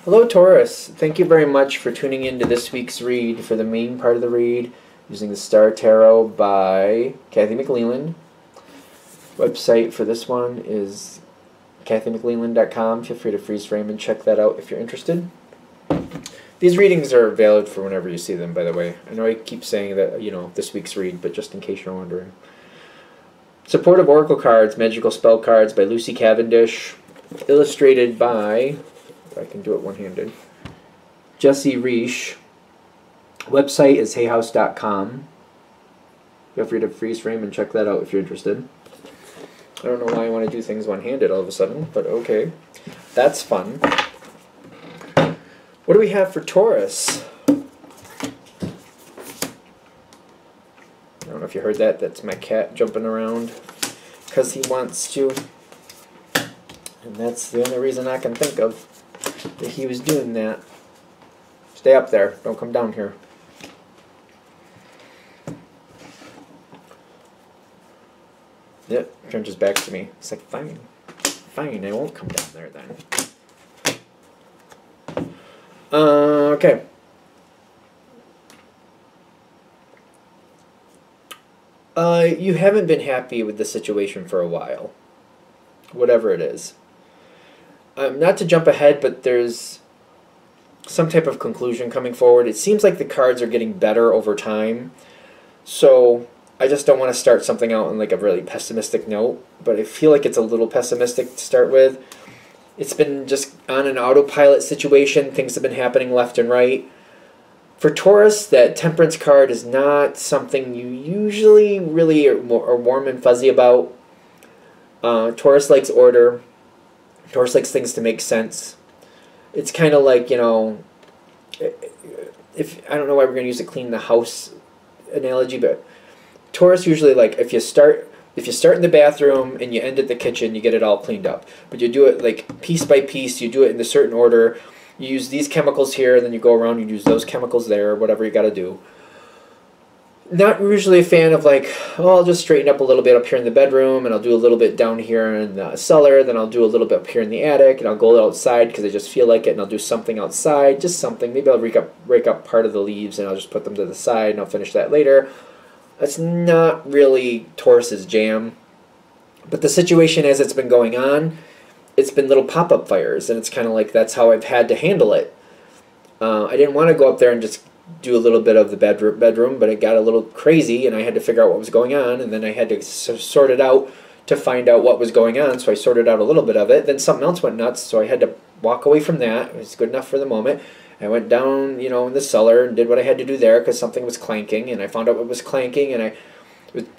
Hello, Taurus. Thank you very much for tuning in to this week's read. For the main part of the read, using the Star Tarot by Kathy McLeland. Website for this one is kathymcleland.com. Feel free to freeze frame and check that out if you're interested. These readings are valid for whenever you see them, by the way. I know I keep saying that, this week's read, but just in case you're wondering. Supportive Oracle Cards, Magical Spell Cards by Lucy Cavendish. Illustrated by, if I can do it one-handed, Jesse Reish. Website is hayhouse.com. Feel free to freeze frame and check that out if you're interested. I don't know why I want to do things one-handed all of a sudden, but okay. That's fun. What do we have for Taurus? I don't know if you heard that. That's my cat jumping around because he wants to. And that's the only reason I can think of that he was doing that. Stay up there. Don't come down here. Yep, turns his back to me. It's like, fine. Fine, I won't come down there then. Okay. You haven't been happy with the situation for a while. Whatever it is. Not to jump ahead, but there's some type of conclusion coming forward. It seems like the cards are getting better over time. So I just don't want to start something out on like a really pessimistic note, but I feel like it's a little pessimistic to start with. It's been just on an autopilot situation. Things have been happening left and right. For Taurus, that Temperance card is not something you usually really are warm and fuzzy about. Taurus likes order. Taurus likes things to make sense. It's kind of like, if I don't know why we're going to use a clean the house analogy, but Taurus usually, like, if you start in the bathroom and you end at the kitchen, you get it all cleaned up. But you do it like piece by piece. You do it in a certain order. You use these chemicals here, and then you go around and use those chemicals there, whatever you got to do. Not usually a fan of like, oh, I'll just straighten up a little bit up here in the bedroom, and I'll do a little bit down here in the cellar, then I'll do a little bit up here in the attic, and I'll go outside because I just feel like it, and I'll do something outside, just something. Maybe I'll rake up part of the leaves, and I'll just put them to the side, and I'll finish that later. That's not really Taurus's jam. But the situation as it's been going on, it's been little pop-up fires, and it's kind of like that's how I've had to handle it. I didn't want to go up there and just do a little bit of the bedroom, but it got a little crazy, and I had to figure out what was going on, and then I had to sort it out to find out what was going on, so I sorted out a little bit of it. Then something else went nuts, so I had to walk away from that. It was good enough for the moment. I went down, in the cellar and did what I had to do there because something was clanking, and I found out what was clanking, and I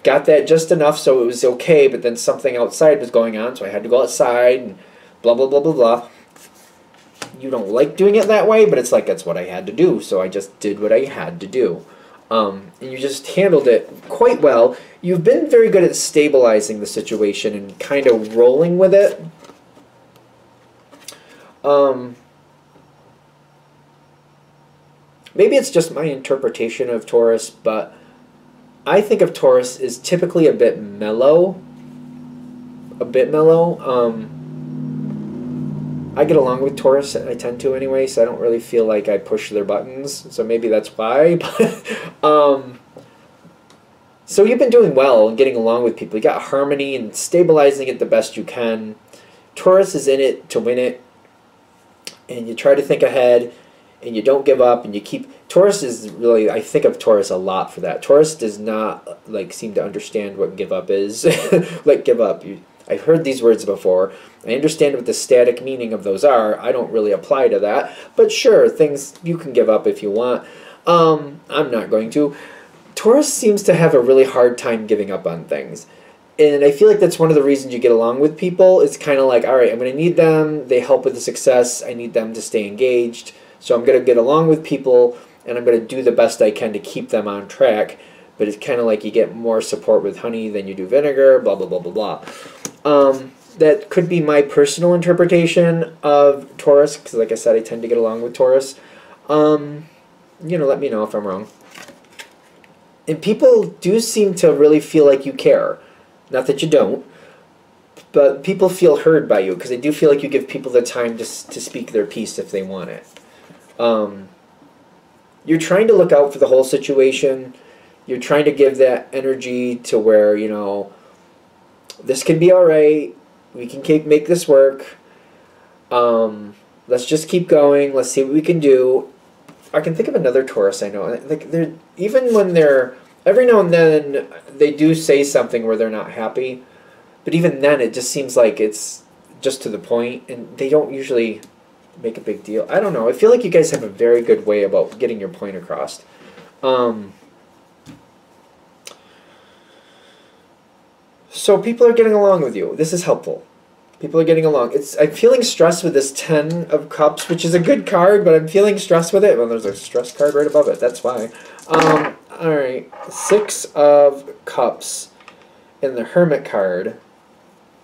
got that just enough so it was okay, but then something outside was going on, so I had to go outside and blah, blah, blah, blah, blah. You don't like doing it that way, but it's like that's what I had to do, so I just did what I had to do. And you just handled it quite well. You've been very good at stabilizing the situation and kind of rolling with it. Maybe it's just my interpretation of Taurus, but I think of Taurus as typically a bit mellow. I get along with Taurus, I tend to anyway, so I don't really feel like I push their buttons, so maybe that's why. So you've been doing well and getting along with people. You got harmony and stabilizing it the best you can. Taurus is in it to win it, and you try to think ahead, and you don't give up, and you keep... Taurus is really... I think of Taurus a lot for that. Taurus does not seem to understand what give up is. Give up. I've heard these words before. I understand what the static meaning of those are. I don't really apply to that. But sure, things you can give up if you want. I'm not going to. Taurus seems to have a really hard time giving up on things. And I feel like that's one of the reasons you get along with people. It's kind of like, all right, I'm going to need them. They help with the success. I need them to stay engaged. So I'm going to get along with people, and I'm going to do the best I can to keep them on track. But it's kind of like you get more support with honey than you do vinegar, blah, blah, blah, blah, blah. That could be my personal interpretation of Taurus, because like I said, I tend to get along with Taurus. Let me know if I'm wrong. And people do seem to really feel like you care. Not that you don't, But people feel heard by you because they do feel like you give people the time to speak their piece if they want it. You're trying to look out for the whole situation. You're trying to give that energy to where, you know, this can be all right. We can make this work. Let's just keep going. Let's see what we can do. I can think of another Taurus I know. Like they're even when they're every now and then they do say something where they're not happy, but even then it just seems like it's just to the point, and they don't usually make a big deal. I don't know. I feel like you guys have a very good way about getting your point across. So people are getting along with you. This is helpful. People are getting along. I'm feeling stressed with this 10 of Cups, which is a good card, but I'm feeling stressed with it. Well, there's a stress card right above it. That's why. Alright. 6 of Cups in the Hermit card.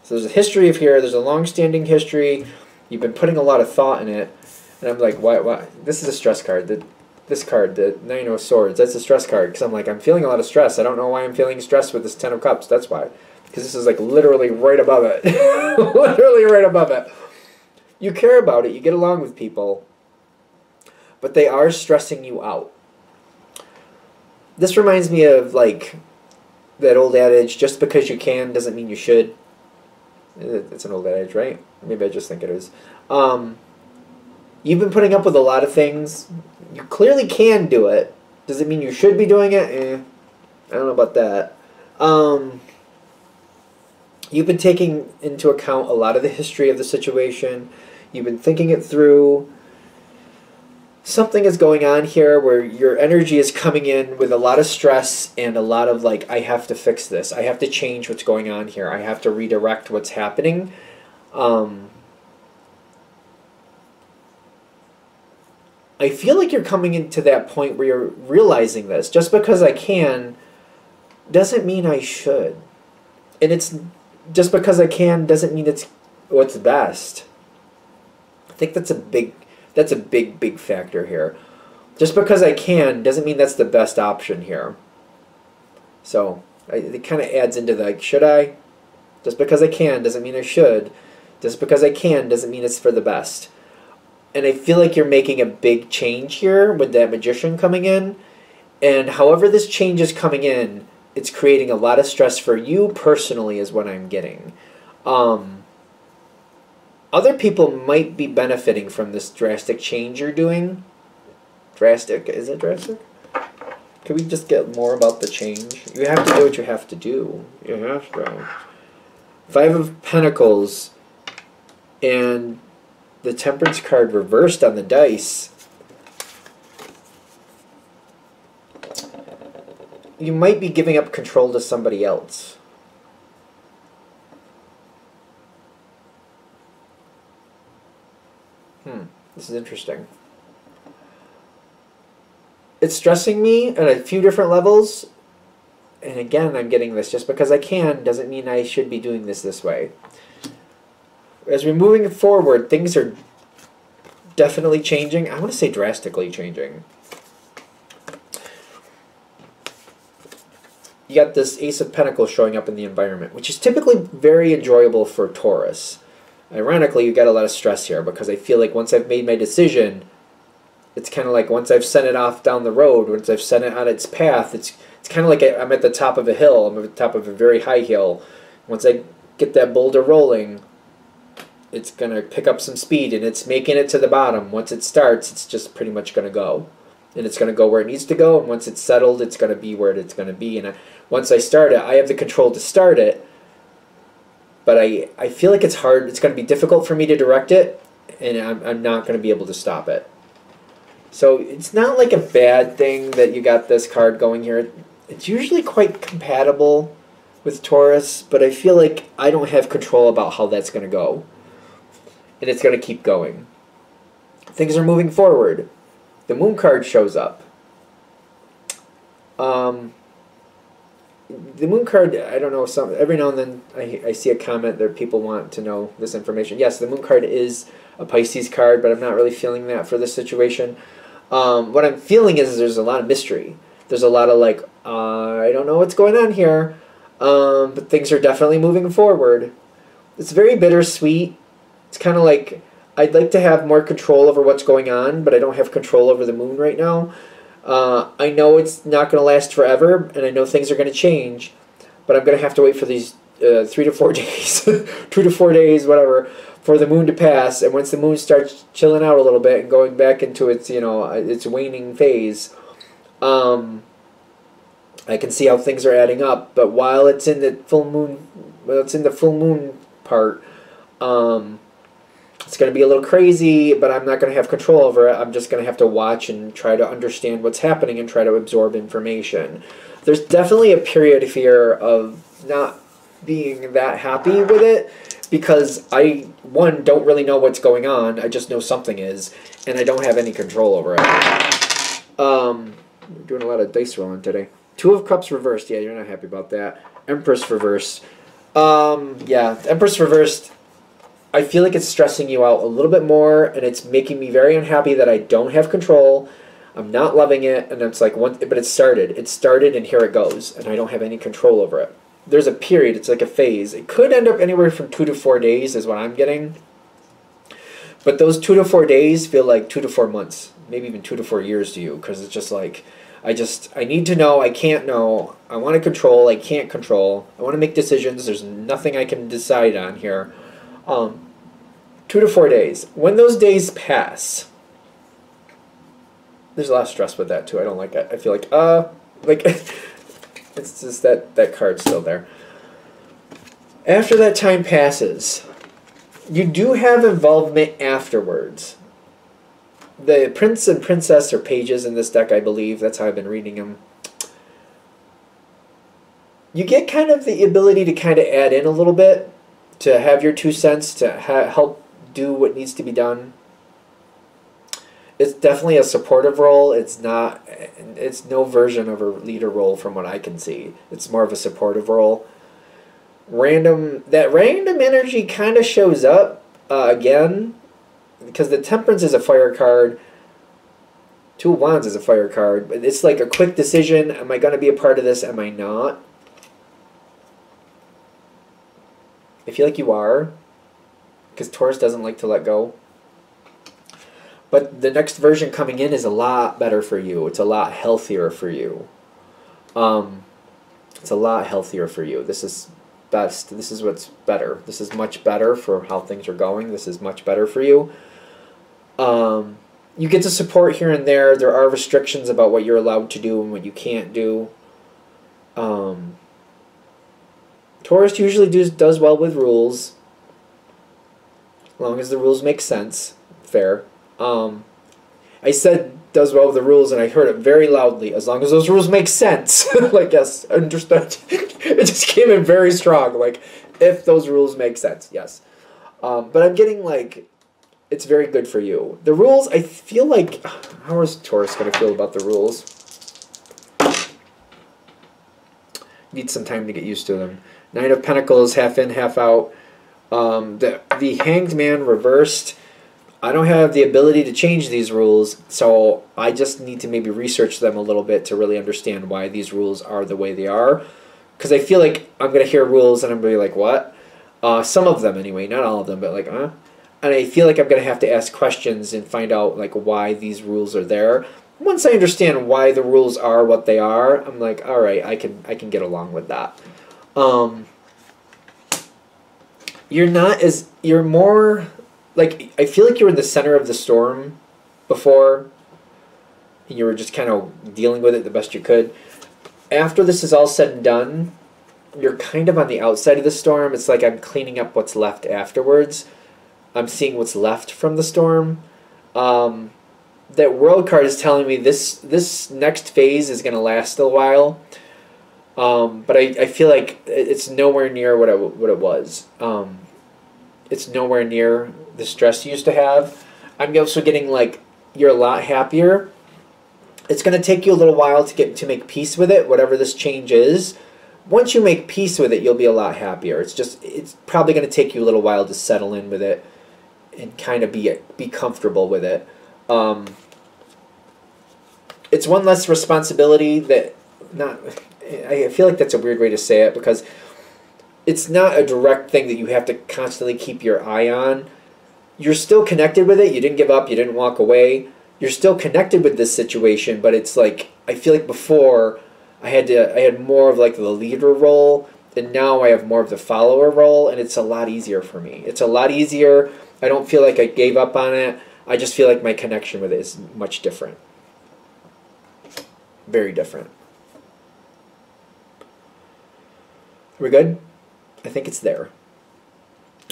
So there's a history of here. There's a long-standing history. You've been putting a lot of thought in it. And I'm like, why? This is a stress card. This card, the 9 of Swords, that's a stress card. Because I'm like, I'm feeling a lot of stress. I don't know why I'm feeling stressed with this 10 of Cups. That's why. Because this is like literally right above it. Literally right above it. You care about it. You get along with people. But they are stressing you out. This reminds me of like that old adage, just because you can doesn't mean you should. It's an old adage, right? Maybe I just think it is. You've been putting up with a lot of things. You clearly can do it. Does it mean you should be doing it? I don't know about that. You've been taking into account a lot of the history of the situation. You've been thinking it through. Something is going on here where your energy is coming in with a lot of stress and a lot of like, I have to fix this. I have to change what's going on here. I have to redirect what's happening. I feel like you're coming into that point where you're realizing this. Just because I can doesn't mean I should. And it's just because I can doesn't mean it's what's best. I think that's a big factor here. Just because I can doesn't mean that's the best option here. So it kind of adds into the like, should I? Just because I can doesn't mean I should. Just because I can doesn't mean it's for the best. And I feel like you're making a big change here with that Magician coming in. And however this change is coming in, it's creating a lot of stress for you personally is what I'm getting. Other people might be benefiting from this drastic change you're doing. Drastic? Is it drastic? Can we just get more about the change? You have to do what you have to do. You have to. 5 of Pentacles and the Temperance card reversed on the dice. You might be giving up control to somebody else. This is interesting. It's stressing me at a few different levels. And again, I'm getting this. Just because I can doesn't mean I should be doing this way. As we're moving forward, things are definitely changing. I want to say drastically changing. You got this Ace of Pentacles showing up in the environment, which is typically very enjoyable for Taurus. Ironically, you got a lot of stress here because I feel like once I've made my decision, it's kind of like once I've sent it off down the road, once I've sent it on its path, it's kind of like I'm at the top of a hill. I'm at the top of a very high hill. Once I get that boulder rolling, it's going to pick up some speed, and it's making it to the bottom. Once it starts, it's just pretty much going to go. And it's going to go where it needs to go, and once it's settled, it's going to be where it's going to be. And once I start it, I have the control to start it, but I feel like it's hard. It's going to be difficult for me to direct it, and I'm not going to be able to stop it. So it's not like a bad thing that you got this card going here. It's usually quite compatible with Taurus, but I feel like I don't have control about how that's going to go. And it's going to keep going. Things are moving forward. The Moon card shows up. The Moon card, I don't know, every now and then I see a comment that people want to know this information. Yes, the Moon card is a Pisces card, but I'm not really feeling that for this situation. What I'm feeling is there's a lot of mystery. There's a lot of like, I don't know what's going on here, but things are definitely moving forward. It's very bittersweet. It's kind of like I'd like to have more control over what's going on, but I don't have control over the moon right now. I know it's not going to last forever, and I know things are going to change, but I'm going to have to wait for these 3 to 4 days, 2 to 4 days, whatever, for the moon to pass. And once the moon starts chilling out a little bit and going back into its, its waning phase, I can see how things are adding up. But while it's in the full moon part, it's going to be a little crazy, but I'm not going to have control over it. I'm just going to have to watch and try to understand what's happening and try to absorb information. There's definitely a period here of not being that happy with it because I, one, don't really know what's going on. I just know something is, and I don't have any control over it. We're doing a lot of dice rolling today. 2 of Cups reversed. Yeah, you're not happy about that. Empress reversed. Yeah, Empress reversed. I feel like it's stressing you out a little bit more, and it's making me very unhappy that I don't have control. I'm not loving it, and it's like but it started. It started, and here it goes, and I don't have any control over it. There's a period. It's like a phase. It could end up anywhere from 2 to 4 days is what I'm getting. But those 2 to 4 days feel like 2 to 4 months, maybe even 2 to 4 years to you, because it's just like, I need to know, I can't know, I want to control, I can't control, I want to make decisions, there's nothing I can decide on here. 2 to 4 days. When those days pass, there's a lot of stress with that too. I don't like it. I feel like, it's just that card's still there. After that time passes, you do have involvement afterwards. The prince and princess are pages in this deck, I believe. That's how I've been reading them. You get kind of the ability to kind of add in a little bit, to have your 2 cents, to help do what needs to be done. It's definitely a supportive role. It's no version of a leader role from what I can see. It's more of a supportive role. That random energy kind of shows up again, because the Temperance is a fire card. 2 of Wands is a fire card. But it's like a quick decision. Am I going to be a part of this? Am I not? I feel like you are, because Taurus doesn't like to let go. But the next version coming in is a lot better for you. It's a lot healthier for you. It's a lot healthier for you. This is best. This is what's better. This is much better for how things are going. This is much better for you. You get to support here and there. There are restrictions about what you're allowed to do and what you can't do. Taurus usually does well with rules, as long as the rules make sense. Fair. I said does well with the rules, and I heard it very loudly. As long as those rules make sense. Like, yes, understood. It just came in very strong. Like, if those rules make sense, yes. But I'm getting, like, it's very good for you. The rules, I feel like, how is Taurus going to feel about the rules? Need some time to get used to them. 9 of Pentacles, half in, half out. The Hanged Man reversed. I don't have the ability to change these rules, so I just need to maybe research them a little bit to really understand why these rules are the way they are. Because I feel like I'm going to hear rules and I'm going to be like, what? Some of them anyway, not all of them, but like, huh? And I feel like I'm going to have to ask questions and find out like why these rules are there. Once I understand why the rules are what they are, I'm like, all right, I can get along with that. You're more, like, I feel like you were in the center of the storm before, and you were just kind of dealing with it the best you could. After this is all said and done, you're kind of on the outside of the storm. It's like I'm cleaning up what's left afterwards. I'm seeing what's left from the storm. That World card is telling me this next phase is going to last a while. But I feel like it's nowhere near what it was. It's nowhere near the stress you used to have. I'm also getting like you're a lot happier. It's going to take you a little while to make peace with it, whatever this change is. Once you make peace with it, you'll be a lot happier. It's probably going to take you a little while to settle in with it and kind of be comfortable with it. It's one less responsibility that I feel like that's a weird way to say it, because it's not a direct thing that you have to constantly keep your eye on. You're still connected with it. You didn't give up. You didn't walk away. You're still connected with this situation, but it's like, I feel like before I had more of like the leader role, and now I have more of the follower role, and it's a lot easier for me. It's a lot easier. I don't feel like I gave up on it. I just feel like my connection with it is much different. Very different. Are we good? I think it's there.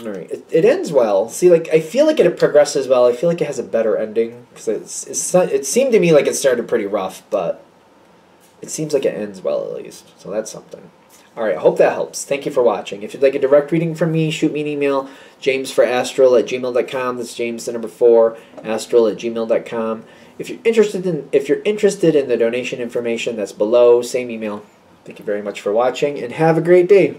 All right. It ends well. See, like, I feel like it progresses well. I feel like it has a better ending, because it seemed to me like it started pretty rough, but it seems like it ends well at least. So that's something. All right, I hope that helps. Thank you for watching. If you'd like a direct reading from me, shoot me an email, jamesforastral@gmail.com. That's James the number 4, astral@gmail.com. If you're interested in the donation information, that's below. Same email. Thank you very much for watching, and have a great day.